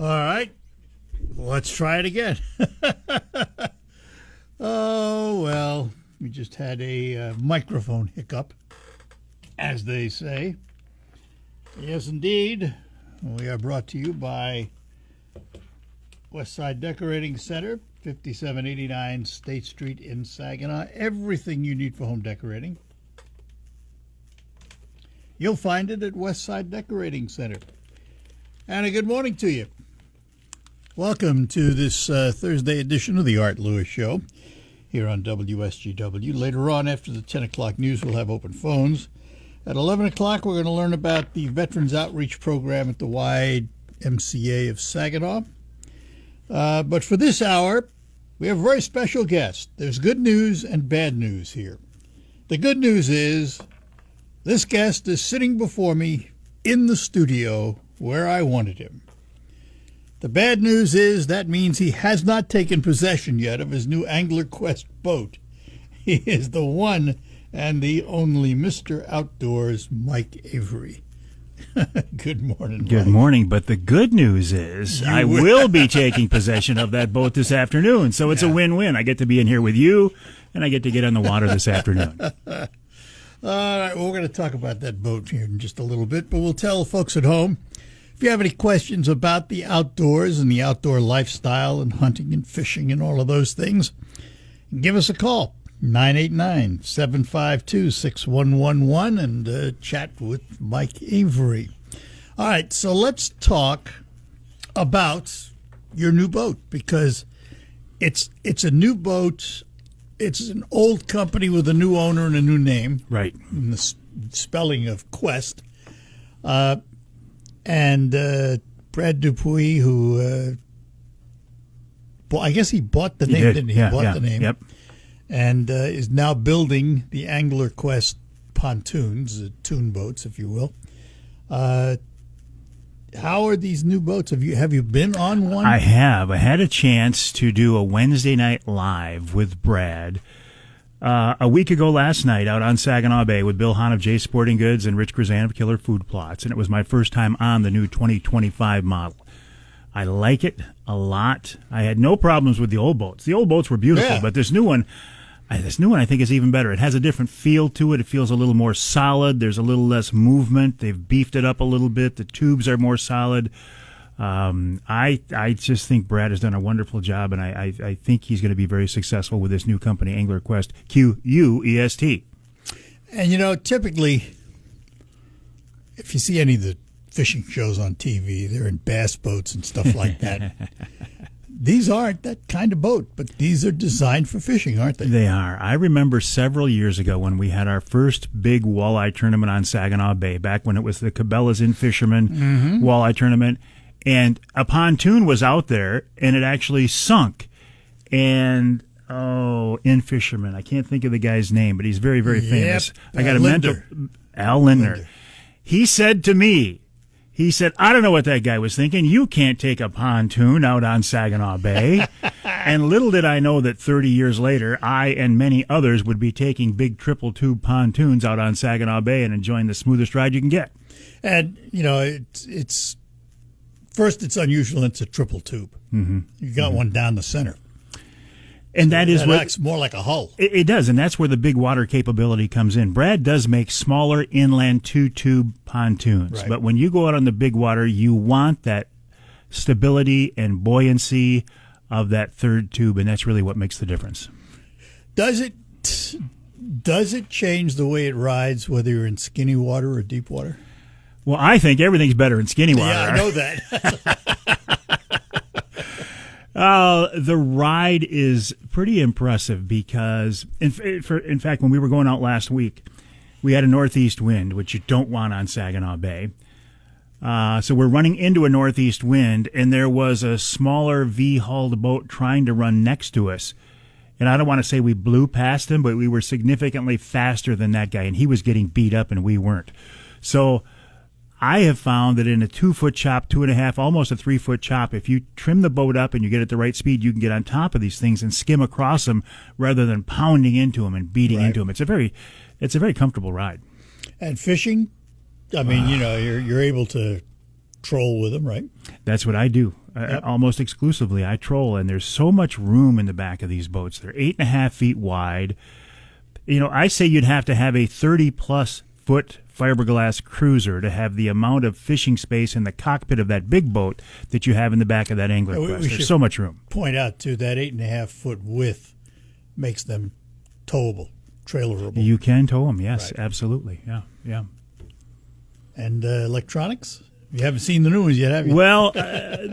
All right, let's try it again. Oh, well, we just had a microphone hiccup, as they say. Yes, indeed. We are brought to you by Westside Decorating Center, 5789 State Street in Saginaw. Everything you need for home decorating, you'll find it at Westside Decorating Center. And a good morning to you. Welcome to this Thursday edition of the Art Lewis Show here on WSGW. Later on, after the 10 o'clock news, we'll have open phones. At 11 o'clock, we're going to learn about the Veterans Outreach Program at the YMCA of Saginaw. But for this hour, we have a very special guest. There's good news and bad news here. The good news is this guest is sitting before me in the studio where I wanted him. The bad news is that means he has not taken possession yet of his new Angler Quest boat. He is the one and the only Mr. Outdoors, Mike Avery. Good morning, Mike. Good morning, but the good news is I will be taking possession of that boat this afternoon, so it's a win-win. I get to be in here with you, and I get to get on the water this afternoon. All right, well, we're going to talk about that boat here in just a little bit, but we'll tell folks at home, if you have any questions about the outdoors and the outdoor lifestyle and hunting and fishing and all of those things, give us a call, 989-752-6111, and chat with Mike Avery. All right, so let's talk about your new boat, because it's a new boat. It's an old company with a new owner and a new name. Right. In the spelling of Quest. And Brad Dupuis, who I guess he bought the name, didn't he? He bought the name. Yep. And is now building the Angler Quest pontoons, tune boats, if you will. How are these new boats? Have you been on one? I have. I had a chance to do a Wednesday night live with Brad a week ago last night out on Saginaw Bay with Bill Hahn of J Sporting Goods and Rich Grzan of Killer Food Plots, and it was my first time on the new 2025 model. I like it a lot. I had no problems with the old boats. The old boats were beautiful, but this new one I think is even better. It has a different feel to it. It feels a little more solid. There's a little less movement. They've beefed it up a little bit. The tubes are more solid. I just think Brad has done a wonderful job, and I think he's going to be very successful with this new company, Angler Quest, Quest. And, typically, if you see any of the fishing shows on TV, they're in bass boats and stuff like that. These aren't that kind of boat, but these are designed for fishing, aren't they? They are. I remember several years ago when we had our first big walleye tournament on Saginaw Bay, back when it was the Cabela's In Fisherman walleye tournament, and a pontoon was out there, and it actually sunk. And, In Fisherman, I can't think of the guy's name, but he's very, very famous. I got a mentor, Al Lindner. He said to me, I don't know what that guy was thinking. You can't take a pontoon out on Saginaw Bay. And little did I know that 30 years later, I and many others would be taking big triple tube pontoons out on Saginaw Bay and enjoying the smoothest ride you can get. And, it's first, it's unusual. It's a triple tube. Mm-hmm. You got one down the center. And that acts more like a hull. It does, and that's where the big water capability comes in. Brad does make smaller inland two-tube pontoons, right. But when you go out on the big water, you want that stability and buoyancy of that third tube, and that's really what makes the difference. Does it change the way it rides, whether you're in skinny water or deep water? Well, I think everything's better in skinny water. Yeah, I know that. The ride is pretty impressive because, in fact, when we were going out last week, we had a northeast wind, which you don't want on Saginaw Bay. So we're running into a northeast wind, and there was a smaller V-hulled boat trying to run next to us. And I don't want to say we blew past him, but we were significantly faster than that guy, and he was getting beat up, and we weren't. So I have found that in a 2-foot chop, 2.5, almost a 3-foot chop, if you trim the boat up and you get at the right speed, you can get on top of these things and skim across them rather than pounding into them and beating into them. It's a very comfortable ride. And fishing, I mean, you're able to troll with them, right? That's what I do. Yep. Almost exclusively, I troll, and there's so much room in the back of these boats. They're 8.5 feet wide. I say you'd have to have a 30-plus foot fiberglass cruiser to have the amount of fishing space in the cockpit of that big boat that you have in the back of that Angler Quest. There's so much room. Point out, too, that 8.5 foot width makes them towable, trailerable. You can tow them, yes, Right. Absolutely. Yeah. And electronics? You haven't seen the new ones yet, have you? Well,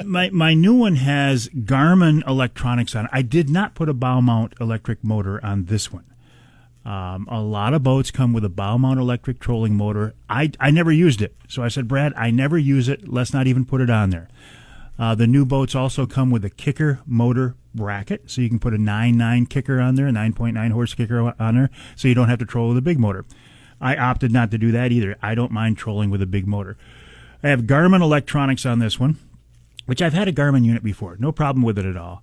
my new one has Garmin electronics on it. I did not put a bow mount electric motor on this one. A lot of boats come with a bow mount electric trolling motor. I never used it. So I said, Brad, I never use it. Let's not even put it on there. The new boats also come with a kicker motor bracket. So you can put a 9.9 kicker on there, a 9.9 horse kicker on there, so you don't have to troll with a big motor. I opted not to do that either. I don't mind trolling with a big motor. I have Garmin electronics on this one, which I've had a Garmin unit before. No problem with it at all.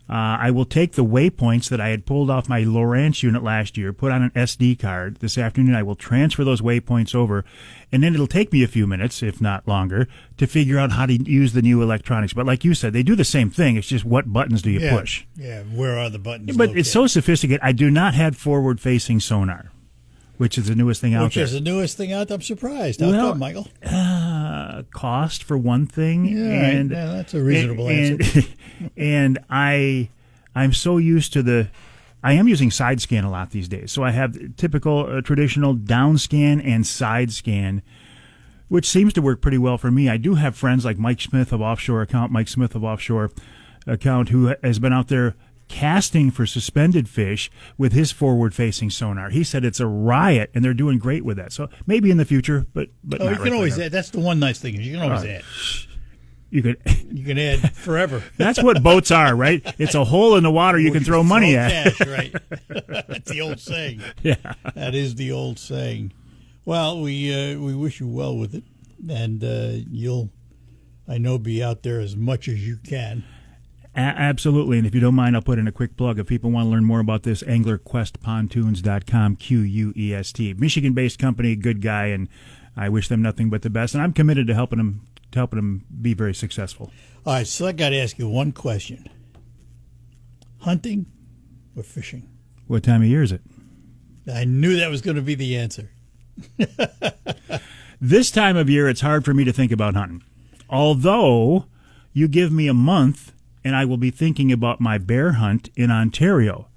I will take the waypoints that I had pulled off my Lowrance unit last year, put on an SD card. This afternoon I will transfer those waypoints over, and then it'll take me a few minutes, if not longer, to figure out how to use the new electronics. But like you said, they do the same thing. It's just what buttons do you push? Yeah, where are the buttons But located? it's so sophisticated. I do not have forward-facing sonar, which is the newest thing out Which there. is the newest thing out. I'm surprised. How Well, come, Michael? Cost for one thing, Yeah, and yeah, that's a reasonable answer. And I'm so used to I am using side scan a lot these days. So I have typical traditional down scan and side scan, which seems to work pretty well for me. I do have friends like Mike Smith of Offshore Account, who has been out there casting for suspended fish with his forward-facing sonar. He said it's a riot, and they're doing great with that. So maybe in the future, but Oh, not you can right always now. add. That's the one nice thing is you can always add. You could. You can add forever. That's what boats are, right? It's a hole in the water you can throw money at. Cash, right? That's the old saying. Yeah. That is the old saying. Well, we wish you well with it, and you'll, I know, be out there as much as you can. Absolutely, and if you don't mind, I'll put in a quick plug. If people want to learn more about this, AnglerQuestPontoons.com, QUEST. Michigan-based company, good guy, and I wish them nothing but the best. And I'm committed to helping them be very successful. All right, so I got to ask you one question: hunting or fishing? What time of year is it? I knew that was going to be the answer. This time of year, it's hard for me to think about hunting. Although, you give me a month, and I will be thinking about my bear hunt in Ontario.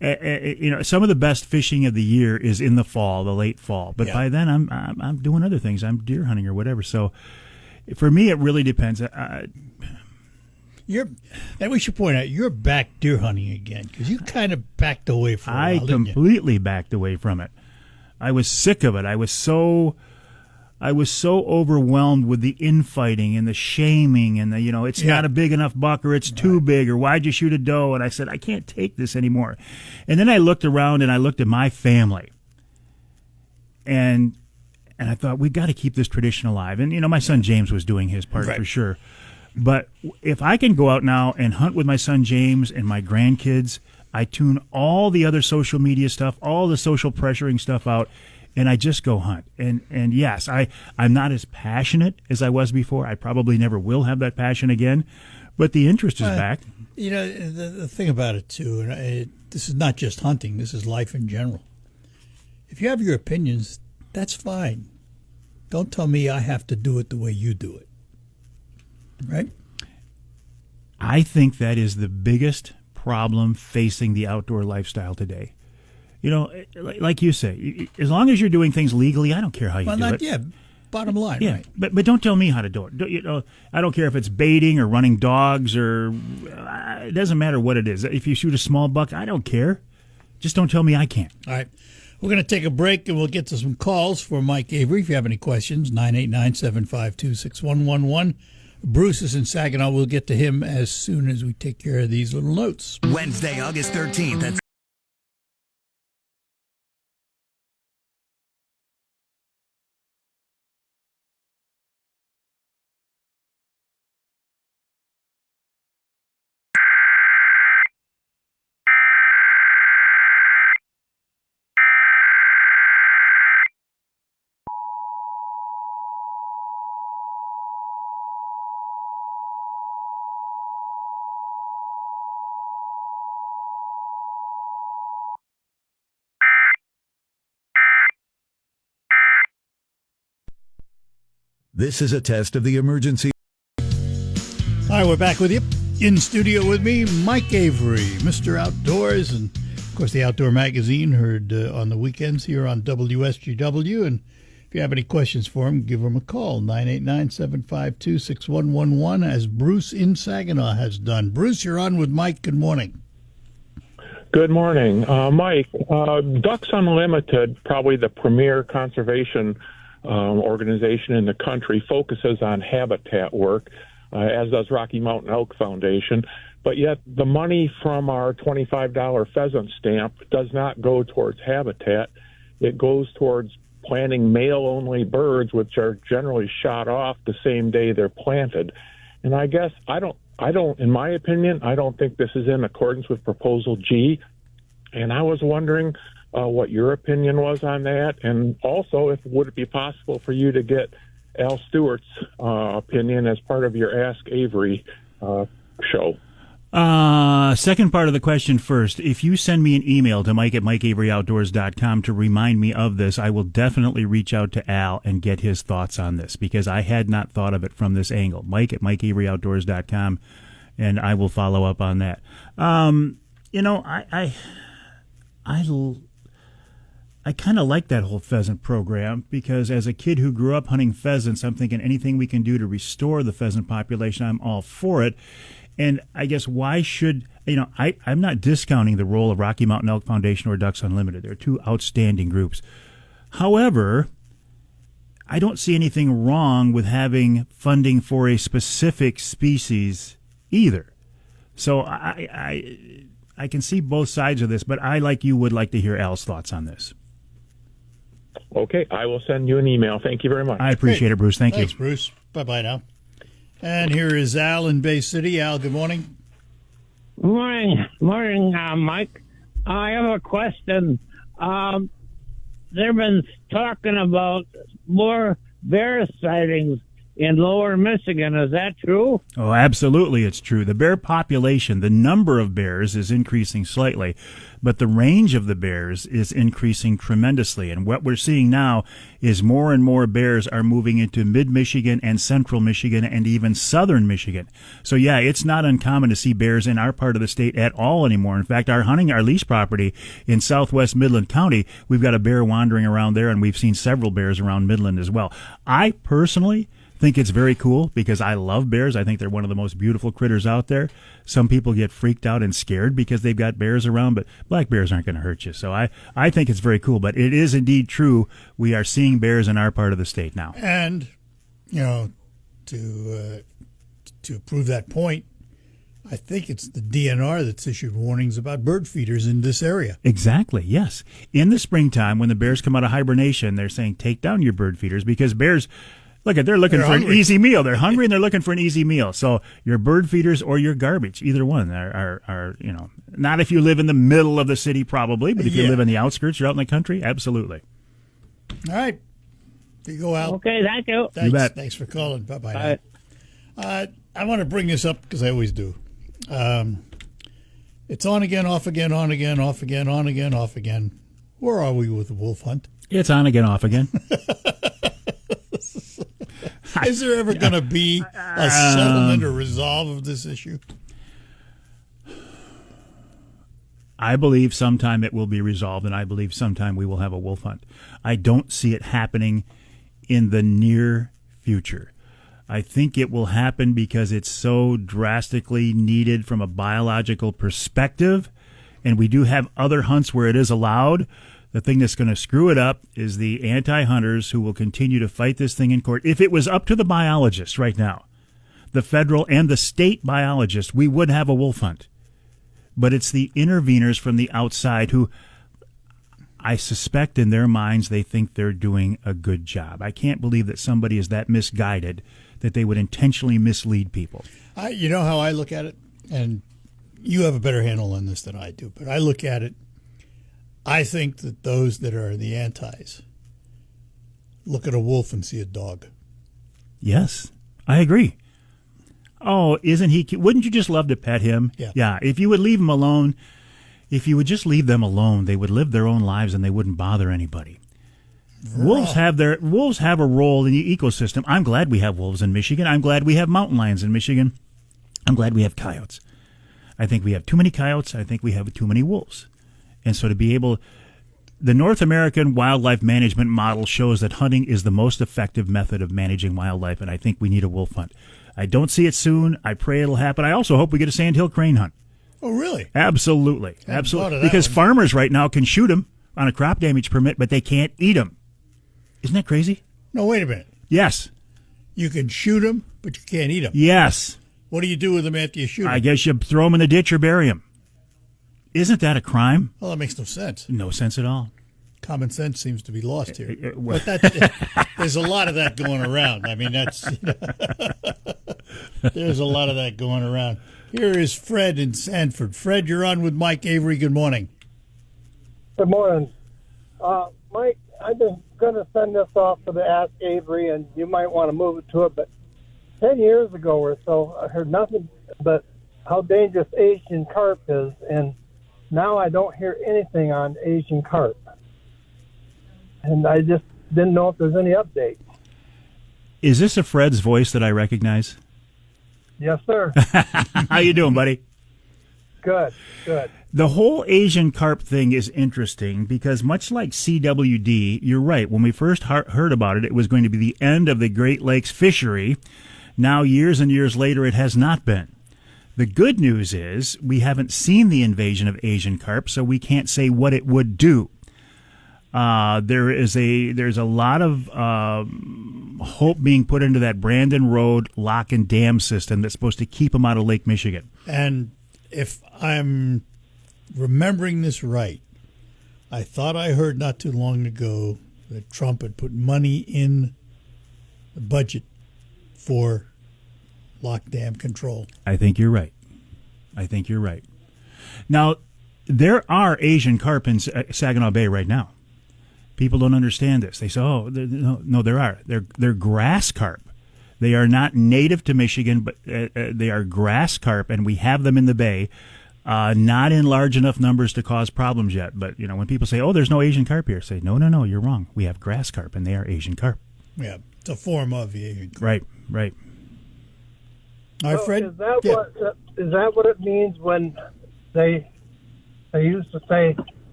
Some of the best fishing of the year is in the fall, the late fall. But by then, I'm doing other things. I'm deer hunting or whatever. So, for me, it really depends. And we should point out you're back deer hunting again because you kind of backed away for a while, I didn't you? completely backed away from it. I was sick of it. I was so overwhelmed with the infighting and the shaming and the, it's not a big enough buck or it's too big or why'd you shoot a doe? And I said, I can't take this anymore. And then I looked around and I looked at my family and I thought, we've got to keep this tradition alive. And, my son James was doing his part for sure. But if I can go out now and hunt with my son James and my grandkids, I tune all the other social media stuff, all the social pressuring stuff out, and I just go hunt. And yes, I'm not as passionate as I was before. I probably never will have that passion again, but the interest is back. The thing about it, too, and this is not just hunting, this is life in general. If you have your opinions, that's fine. Don't tell me I have to do it the way you do it. Right? I think that is the biggest problem facing the outdoor lifestyle today. Like you say, as long as you're doing things legally, I don't care how you do it. Yeah, bottom line, Yeah, right? but don't tell me how to do it. I don't care if it's baiting or running dogs or it doesn't matter what it is. If you shoot a small buck, I don't care. Just don't tell me I can't. All right. We're going to take a break and we'll get to some calls for Mike Avery. If you have any questions, 989-752-6111. Bruce is in Saginaw. We'll get to him as soon as we take care of these little notes. Wednesday, August 13th at This is a test of the emergency. All right, we're back with you. In studio with me, Mike Avery, Mr. Outdoors, and of course the Outdoor Magazine, heard on the weekends here on WSGW. And if you have any questions for him, give him a call, 989-752-6111, as Bruce in Saginaw has done. Bruce, you're on with Mike. Good morning. Good morning. Mike, Ducks Unlimited, probably the premier conservation organization in the country, focuses on habitat work, as does Rocky Mountain Elk Foundation. But yet the money from our $25 pheasant stamp does not go towards habitat. It goes towards planting male-only birds, which are generally shot off the same day they're planted. And I guess I don't, in my opinion, I don't think this is in accordance with Proposal G. And I was wondering what your opinion was on that, and also if would it be possible for you to get Al Stewart's opinion as part of your Ask Avery show. Second part of the question first. If you send me an email to mike@mikeaveryoutdoors.com to remind me of this, I will definitely reach out to Al and get his thoughts on this, because I had not thought of it from this angle. Mike@mikeaveryoutdoors.com, and I will follow up on that. I kind of like that whole pheasant program, because as a kid who grew up hunting pheasants, I'm thinking anything we can do to restore the pheasant population, I'm all for it. And I guess why should, I'm not discounting the role of Rocky Mountain Elk Foundation or Ducks Unlimited. They're two outstanding groups. However, I don't see anything wrong with having funding for a specific species either. So I can see both sides of this, but I, like you, would like to hear Al's thoughts on this. Okay, I will send you an email. Thank you very much. I appreciate it, Bruce. Thanks you. Thanks, Bruce. Bye-bye now. And here is Al in Bay City. Al, good morning. Morning, Mike. I have a question. They've been talking about more bear sightings in lower Michigan. Is that true? Oh, absolutely, it's true. The bear population, the number of bears is increasing slightly, but the range of the bears is increasing tremendously. And what we're seeing now is more and more bears are moving into mid-Michigan and central Michigan and even southern Michigan. So, yeah, it's not uncommon to see bears in our part of the state at all anymore. In fact, our lease property in southwest Midland County, we've got a bear wandering around there, and we've seen several bears around Midland as well. I personally think it's very cool, because I love bears. I think they're one of the most beautiful critters out there. Some people get freaked out and scared because they've got bears around, but black bears aren't going to hurt you. So I think it's very cool, but it is indeed true. We are seeing bears in our part of the state now. And, to prove that point, I think it's the DNR that's issued warnings about bird feeders in this area. Exactly, yes. In the springtime, when the bears come out of hibernation, they're saying take down your bird feeders, because bears, they're looking for hungry. An easy meal. They're hungry and they're looking for an easy meal. So your bird feeders or your garbage, either one are not if you live in the middle of the city probably, but if you live in the outskirts, you're out in the country, absolutely. All right. There you go, Al. Okay, thank you. Thanks. You bet. Thanks for calling. Bye-bye. Bye. I want to bring this up because I always do. It's on again, off again, on again, off again, on again, off again. Where are we with the wolf hunt? It's on again, off again. Is there ever going to be a settlement or resolve of this issue? I believe sometime it will be resolved, and I believe sometime we will have a wolf hunt. I don't see it happening in the near future. I think it will happen because it's so drastically needed from a biological perspective, and we do have other hunts where it is allowed. The thing that's going to screw it up is the anti-hunters who will continue to fight this thing in court. If it was up to the biologists right now, the federal and the state biologists, we would have a wolf hunt. But it's the interveners from the outside who, I suspect in their minds, they think they're doing a good job. I can't believe that somebody is that misguided that they would intentionally mislead people. You know how I look at it? And you have a better handle on this than I do, but I look at it, I think that those that are the antis look at a wolf and see a dog. Yes, I agree. Oh, isn't he cute? Wouldn't you just love to pet him? Yeah. If you would leave him alone, if you would just leave them alone, they would live their own lives and they wouldn't bother anybody. Wolves have a role in the ecosystem. I'm glad we have wolves in Michigan. I'm glad we have mountain lions in Michigan. I'm glad we have coyotes. I think we have too many coyotes. I think we have too many wolves. And so the North American wildlife management model shows that hunting is the most effective method of managing wildlife, and I think we need a wolf hunt. I don't see it soon. I pray it'll happen. I also hope we get a sandhill crane hunt. Oh, really? Absolutely. Because farmers right now can shoot them on a crop damage permit, but they can't eat them. Isn't that crazy? No, wait a minute. Yes. You can shoot them, but you can't eat them. Yes. What do you do with them after you shoot them? I guess you throw them in the ditch or bury them. Isn't that a crime? Well, that makes no sense. No sense at all. Common sense seems to be lost here. Well- But there's a lot of that going around. I mean, there's a lot of that going around. Here is Fred in Sanford. Fred, you're on with Mike Avery. Good morning. Good morning. Mike, I've been going to send this off to the Ask Avery, and you might want to move it to it, but 10 years ago or so, I heard nothing but how dangerous Asian carp is, and now I don't hear anything on Asian carp. And I just didn't know if there's any update. Is this a Fred's voice that I recognize? Yes, sir. How you doing, buddy? Good. The whole Asian carp thing is interesting because much like CWD, you're right. When we first heard about it, it was going to be the end of the Great Lakes fishery. Now, years and years later, it has not been. The good news is we haven't seen the invasion of Asian carp, so we can't say what it would do. There's a lot of hope being put into that Brandon Road lock and dam system that's supposed to keep them out of Lake Michigan. And if I'm remembering this right, I thought I heard not too long ago that Trump had put money in the budget for lock dam control. I think you're right. Now, there are Asian carp in Saginaw Bay right now. People don't understand this. They say, "Oh, no, there are. They're grass carp. They are not native to Michigan, but they are grass carp, and we have them in the bay. Not in large enough numbers to cause problems yet. But when people say, "Oh, there's no Asian carp here," say, "No, you're wrong. We have grass carp, and they are Asian carp." Yeah, it's a form of the Asian carp. Right. All right, So Fred. is that what it means when they used to say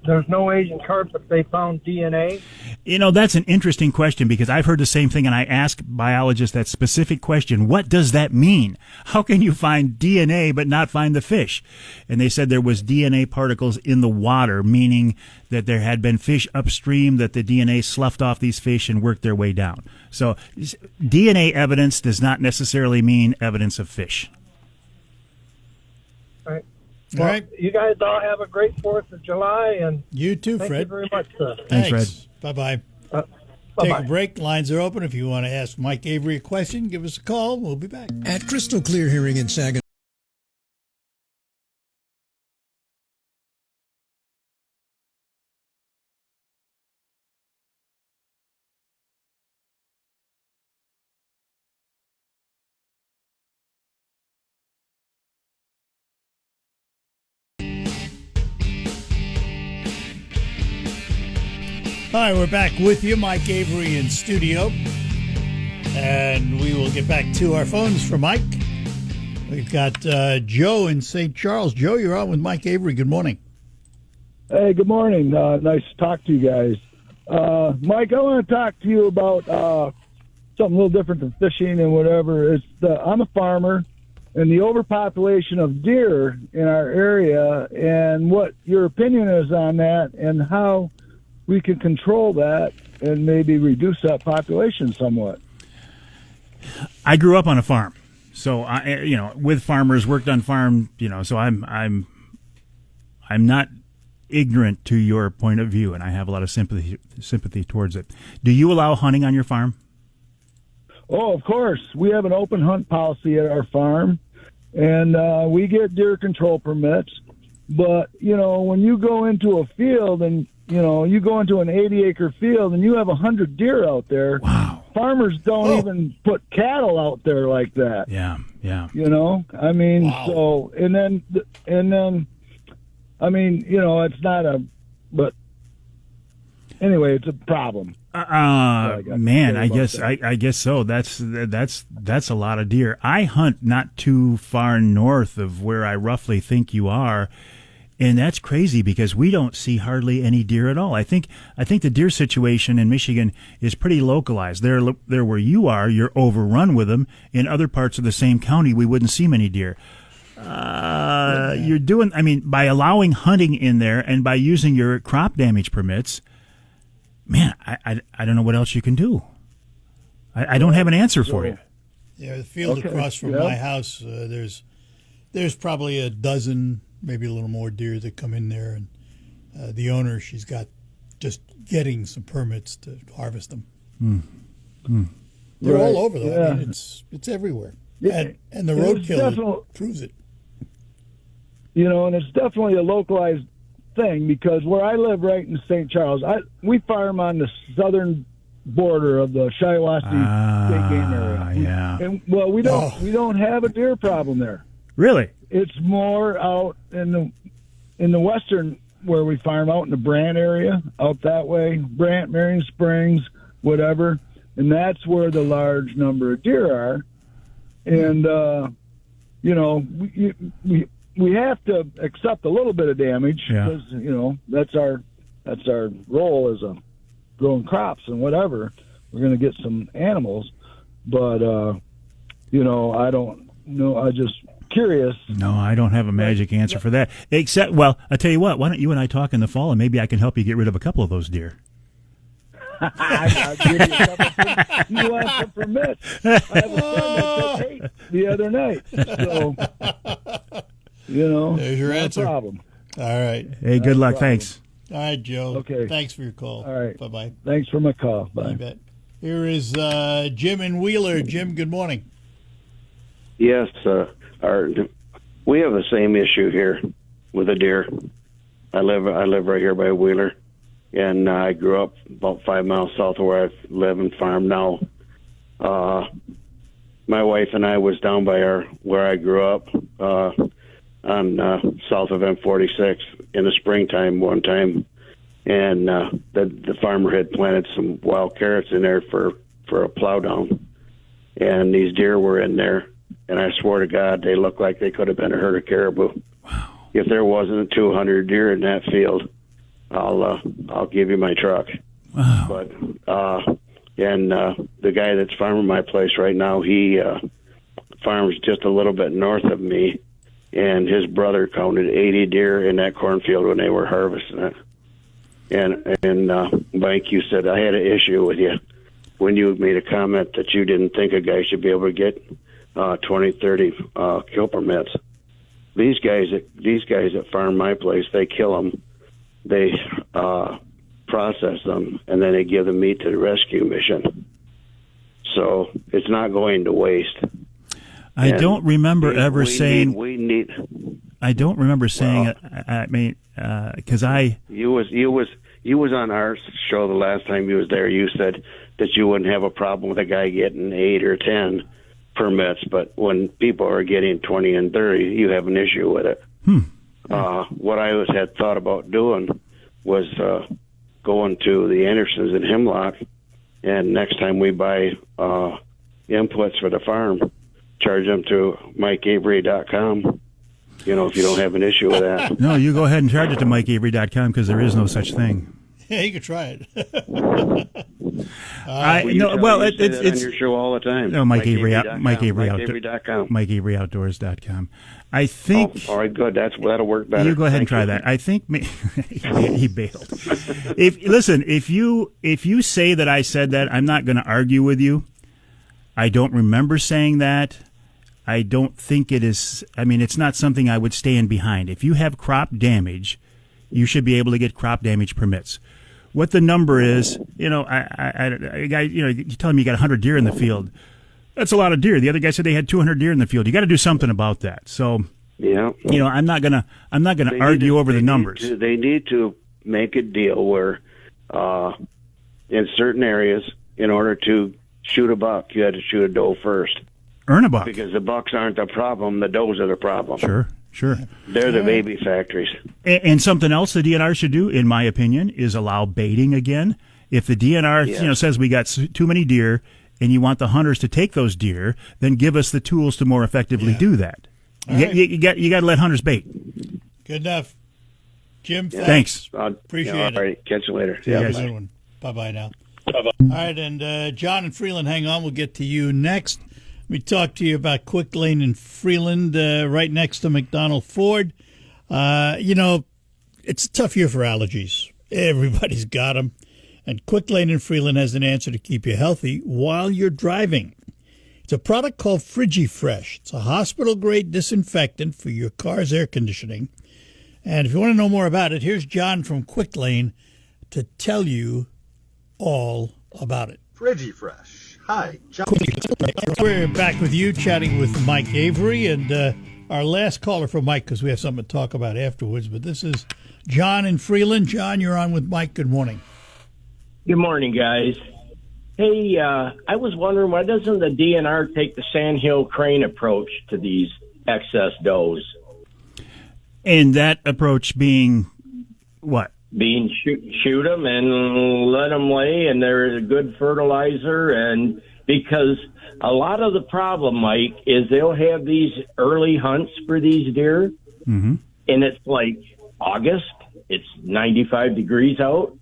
there's no Asian carp, but they found DNA? That's an interesting question because I've heard the same thing, and I ask biologists that specific question. What does that mean? How can you find DNA but not find the fish? And they said there was DNA particles in the water, meaning that there had been fish upstream that the DNA sloughed off these fish and worked their way down. So DNA evidence does not necessarily mean evidence of fish. Right. All right. You guys all have a great 4th of July, and You too, thank Fred. you very much, sir. Thanks, Fred. Bye-bye. Take Bye-bye. a break. Lines are open. If you want to ask Mike Avery a question, give us a call. We'll be back. At Crystal Clear Hearing in Saginaw. Hi, we're back with you, Mike Avery in studio. And we will get back to our phones for Mike. We've got Joe in St. Charles. Joe, you're on with Mike Avery. Good morning. Hey, good morning. Nice to talk to you guys. Mike, I want to talk to you about something a little different than fishing and whatever. I'm a farmer, and the overpopulation of deer in our area, and what your opinion is on that, and how we can control that and maybe reduce that population somewhat. I grew up on a farm, so with farmers, worked on farm, so I'm not ignorant to your point of view, and I have a lot of sympathy towards it. Do you allow hunting on your farm? Oh, of course. We have an open hunt policy at our farm, and we get deer control permits. But, when you go into a field and, you go into an 80-acre field and you have 100 deer out there, Wow. farmers don't even put cattle out there like that. Yeah. I mean, Wow. so, and then, I mean, it's not but anyway, it's a problem. Man, I guess so. That's a lot of deer. I hunt not too far north of where I roughly think you are, and that's crazy because we don't see hardly any deer at all. I think the deer situation in Michigan is pretty localized. There where you are, you're overrun with them. In other parts of the same county, we wouldn't see many deer. You're doing, I mean, by allowing hunting in there and by using your crop damage permits, man, I don't know what else you can do. I don't have an answer for you. Yeah, the field across from my house, there's probably a dozen, maybe a little more deer that come in there, and the owner, she's got just getting some permits to harvest them. They're all over, though. Yeah. I mean, it's everywhere, Yeah. and the roadkill proves it. You know, and it's definitely a localized thing because where I live, right in St. Charles, we farm on the southern border of the Shiawassee State Game area. Yeah. And we don't have a deer problem there. Really? It's more out in the western where we farm out in the Brant area, out that way, Brant, Marion Springs, whatever, and that's where the large number of deer are. And you know, we have to accept a little bit of damage because you know that's our role as a growing crops and whatever. We're going to get some animals, but you know, I don't know. I just curious. No, I don't have a magic answer for that. Except, well, I tell you what. Why don't you and I talk in the fall, and maybe I can help you get rid of a couple of those deer. I'll give you a couple. You want some permits? I have a friend that took 8 the other night. So, you know, there's your answer. Problem. All right. Hey, good luck. Thanks. All right, Joe. Okay. Thanks for your call. All right. Bye-bye. Thanks for my call. Bye. I bet. Here is Jim in Wheeler. Jim, good morning. Yes, we have the same issue here with the deer. I live right here by Wheeler, and I grew up about 5 miles south of where I live and farm now. My wife and I was down by where I grew up on south of M46 in the springtime one time, and the farmer had planted some wild carrots in there for a plow down, and these deer were in there. And I swear to God, they looked like they could have been a herd of caribou. Wow. If there wasn't 200 deer in that field, I'll give you my truck. Wow. But the guy that's farming my place right now, he farms just a little bit north of me, and his brother counted 80 deer in that cornfield when they were harvesting it. And Mike, you said I had an issue with you when you made a comment that you didn't think a guy should be able to get 20, 30 kill permits. These guys that farm my place, they kill them, they process them, and then they give the meat to the rescue mission. So it's not going to waste. I don't remember ever saying. I don't remember saying it. I mean, because You was on our show the last time you was there. You said that you wouldn't have a problem with a guy getting 8 or 10 permits, but when people are getting 20 and 30, you have an issue with it. What I had thought about doing was going to the Andersons in Hemlock, and next time we buy inputs for the farm, charge them to MikeAvery.com. You know, if you don't have an issue with that. No, you go ahead and charge it to MikeAvery.com because there is no such thing. Yeah, you could try it. It's on your show all the time. No, MikeAvery.com. MikeAveryOutdoors.com. I think. All right, good. That'll work better. You go ahead and try that. I think he bailed. If you say that I said that, I'm not going to argue with you. I don't remember saying that. I don't think it is. I mean, it's not something I would stand behind. If you have crop damage, you should be able to get crop damage permits. What the number is, you know, you tell me you got 100 deer in the field. That's a lot of deer. The other guy said they had 200 deer in the field. You got to do something about that. So, yeah, you know, I'm not gonna argue over the numbers. They need to make a deal where, in certain areas, in order to shoot a buck, you had to shoot a doe first. Earn a buck. Because the bucks aren't the problem, the does are the problem. Sure. Sure. They're the baby factories. And something else the DNR should do, in my opinion, is allow baiting again. If the DNR says we got too many deer and you want the hunters to take those deer, then give us the tools to more effectively do that. You got to let hunters bait. Good enough. Jim, thanks. Appreciate it. All right, catch you later. See you guys. Good one. Bye-bye now. Bye-bye. All right, and John and Freeland, hang on. We'll get to you next. Let me talk to you about Quick Lane in Freeland, right next to McDonald Ford. It's a tough year for allergies. Everybody's got them. And Quick Lane in Freeland has an answer to keep you healthy while you're driving. It's a product called FrigiFresh. It's a hospital-grade disinfectant for your car's air conditioning. And if you want to know more about it, here's John from Quick Lane to tell you all about it. FrigiFresh. Hi, John. We're back with you, chatting with Mike Avery, and our last caller for Mike, because we have something to talk about afterwards. But this is John in Freeland. John, you're on with Mike. Good morning. Good morning, guys. Hey, I was wondering, why doesn't the DNR take the Sandhill Crane approach to these excess does? And that approach being what? Being shoot them and let them lay, and they're a good fertilizer. And because a lot of the problem, Mike, is they'll have these early hunts for these deer, and it's like August, it's 95 degrees out.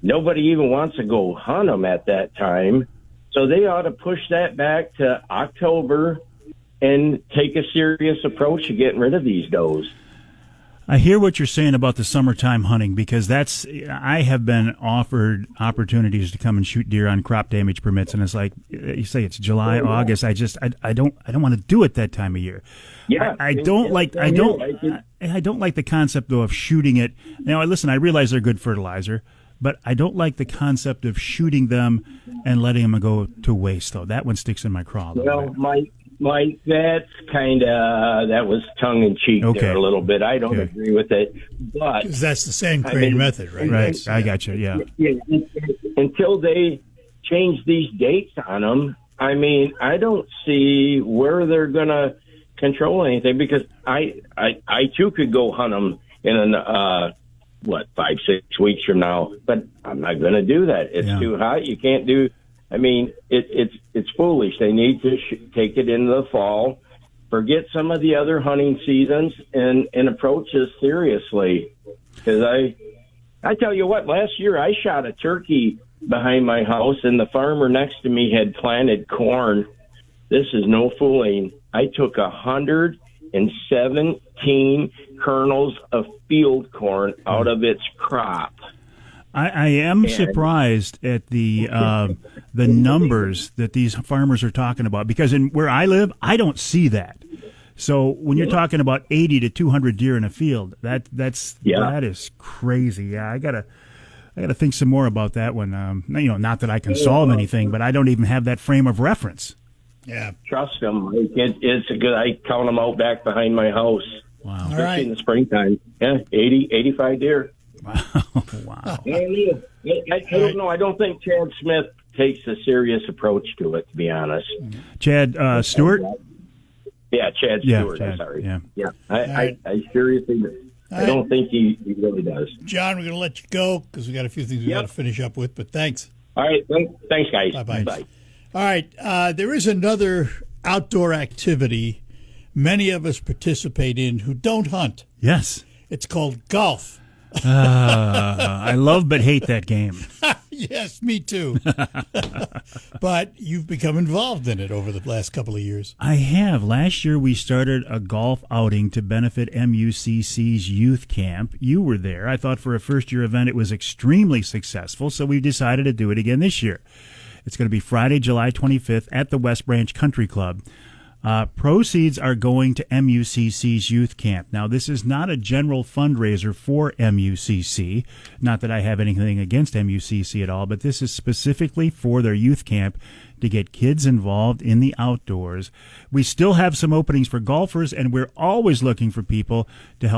Nobody even wants to go hunt them at that time. So they ought to push that back to October and take a serious approach to getting rid of these does. I hear what you're saying about the summertime hunting, because I have been offered opportunities to come and shoot deer on crop damage permits, and it's like you say, it's July, August. I don't want to do it that time of year. Yeah, I don't like the concept though of shooting it. Now, listen, I realize they're good fertilizer, but I don't like the concept of shooting them and letting them go to waste, though. That one sticks in my craw. Well, Mike, that's that was tongue-in-cheek there a little bit. I don't agree with it. But that's the sand crane method, right? Right, I got you, yeah. Until they change these dates on them, I mean, I don't see where they're going to control anything, because I too could go hunt them in 5-6 weeks from now, but I'm not going to do that. It's too hot. You can't do. I mean, it's foolish. They need to take it into the fall, forget some of the other hunting seasons, and approach this seriously. Because I tell you what, last year I shot a turkey behind my house, and the farmer next to me had planted corn. This is no fooling. I took 117 kernels of field corn out of its crop. I am surprised at the numbers that these farmers are talking about, because where I live, I don't see that. So when you're talking about 80 to 200 deer in a field, that is crazy. Yeah, I gotta think some more about that one. Not that I can solve anything, but I don't even have that frame of reference. Yeah, trust them. It's a good. I count them out back behind my house. Wow, especially in the springtime. Yeah, 80, 85 deer. Wow. I don't know. I don't think Chad Smith takes a serious approach to it, to be honest. Chad Stewart? Yeah, Chad Stewart. Chad, I'm sorry. Yeah. I seriously, I don't think he really does. John, we're going to let you go because we got a few things we got to finish up with, but thanks. All right. Thanks, guys. Bye-bye. Bye. All right. There is another outdoor activity many of us participate in who don't hunt. Yes. It's called golf. I love but hate that game. Yes, me too. But you've become involved in it over the last couple of years. I have. Last year we started a golf outing to benefit MUCC's youth camp. You were there. I thought for a first-year event it was extremely successful, so we decided to do it again this year. It's going to be Friday, July 25th at the West Branch Country Club. Proceeds are going to MUCC's youth camp. Now, this is not a general fundraiser for MUCC. Not that I have anything against MUCC at all, but this is specifically for their youth camp to get kids involved in the outdoors. We still have some openings for golfers, and we're always looking for people to help